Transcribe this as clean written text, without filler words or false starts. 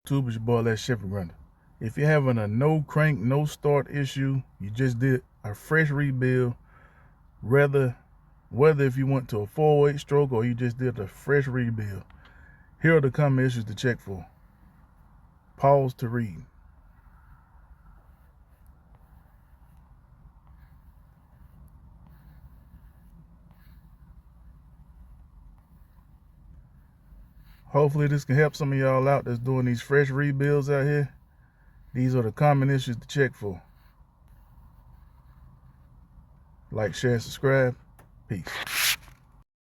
YouTube, it's your boy Les Shepherd Runner. If you're having a no crank, no start issue, you just did a fresh rebuild, whether if you went to a 408 stroke or you just did a fresh rebuild, here are the common issues to check for. Pause to read. Hopefully this can help some of y'all out that's doing these fresh rebuilds out here. These are the common issues to check for. Like, share, and subscribe. Peace.